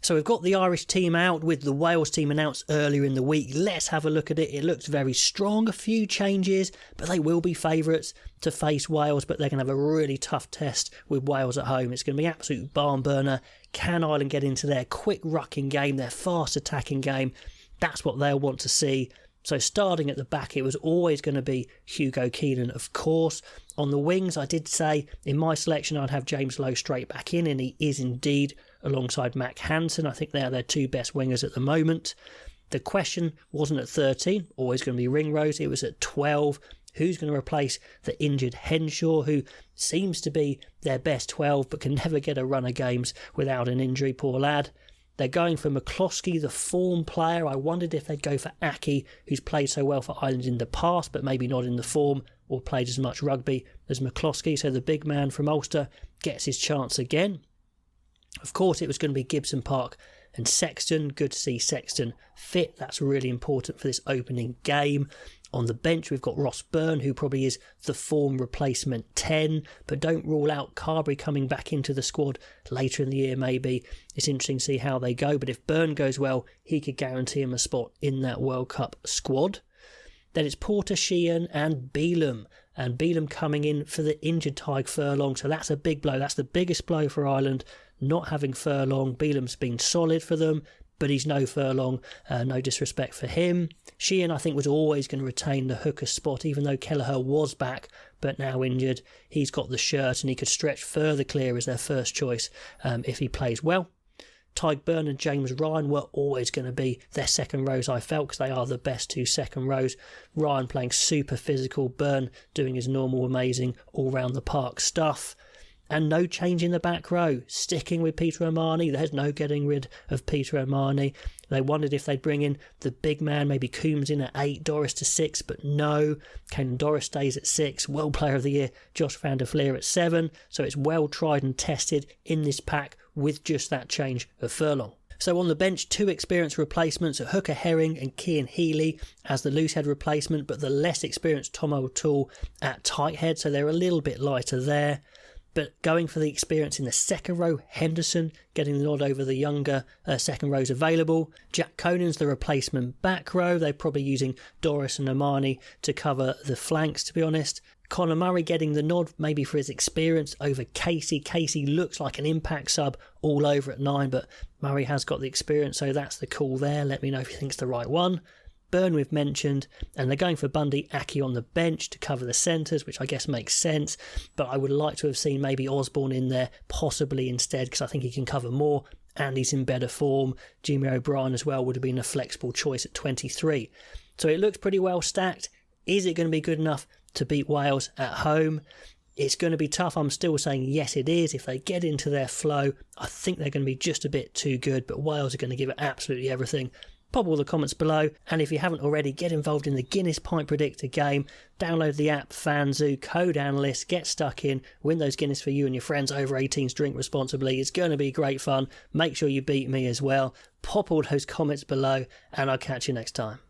So we've got the Irish team out with the Wales team announced earlier in the week. Let's have a look at it. It looks very strong, a few changes, but they will be favourites to face Wales, but they're going to have a really tough test with Wales at home. It's going to be absolute barn burner. Can Ireland get into their quick rucking game, their fast attacking game? That's what they'll want to see. So starting at the back, it was always going to be Hugo Keenan, of course. On the wings, I did say in my selection I'd have James Lowe straight back in, and he is indeed, alongside Mac Hansen. I think they are their two best wingers at the moment. The question wasn't at 13, always going to be Ringrose. It was at 12. Who's going to replace the injured Henshaw, who seems to be their best 12 but can never get a run of games without an injury, poor lad. They're going for McCloskey, the form player. I wondered if they'd go for Aki, who's played so well for Ireland in the past, but maybe not in the form or played as much rugby as McCloskey. So the big man from Ulster gets his chance again. Of course, it was going to be Gibson Park and Sexton. Good to see Sexton fit. That's really important for this opening game. On the bench, we've got Ross Byrne, who probably is the form replacement 10, but don't rule out Carberry coming back into the squad later in the year maybe. It's interesting to see how they go, but if Byrne goes well, he could guarantee him a spot in that World Cup squad. Then it's Porter, Sheehan and Bealham. And Bealham coming in for the injured Tadhg Furlong, so that's a big blow. That's the biggest blow for Ireland, not having Furlong. Bealham's been solid for them, but he's no Furlong, no disrespect for him. Sheehan, I think, was always going to retain the hooker spot, even though Kelleher was back, but now injured. He's got the shirt and he could stretch further clear as their first choice if he plays well. Tadhg Beirne and James Ryan were always going to be their second rows, I felt, because they are the best two second rows. Ryan playing super physical, Beirne doing his normal, amazing, all-round the park stuff. And no change in the back row, sticking with Peter O'Mahony. There's no getting rid of Peter O'Mahony. They wondered if they'd bring in the big man, maybe Coombs in at 8, Doris to 6, but no. Canan Doris stays at 6, World Player of the Year, Josh van der Fleer at 7. So it's well tried and tested in this pack with just that change of Furlong. So on the bench, two experienced replacements, at hooker Herring and Cian Healy as the loose head replacement, but the less experienced Tom O'Toole at tight head, so they're a little bit lighter there. But going for the experience in the second row, Henderson getting the nod over the younger second rows available. Jack Conan's the replacement back row. They're probably using Doris and O'Mahony to cover the flanks, to be honest. Conor Murray getting the nod, maybe for his experience over Casey. Casey looks like an impact sub all over at 9, but Murray has got the experience, so that's the call there. Let me know if you think it's the right one. Beirne we've mentioned, and they're going for Bundy Aki on the bench to cover the centres, which I guess makes sense, but I would like to have seen maybe Osborne in there possibly instead, because I think he can cover more and he's in better form. Jimmy O'Brien as well would have been a flexible choice at 23. So it looks pretty well stacked. Is it going to be good enough to beat Wales at home? It's going to be tough. I'm still saying yes it is. If they get into their flow, I think they're going to be just a bit too good, but Wales are going to give it absolutely everything. Pop all the comments below, and if you haven't already, get involved in the Guinness Pint Predictor game. Download the app FanZoo, code analyst, get stuck in, win those Guinness for you and your friends over 18s, drink responsibly. It's going to be great fun. Make sure you beat me as well. Pop all those comments below, and I'll catch you next time.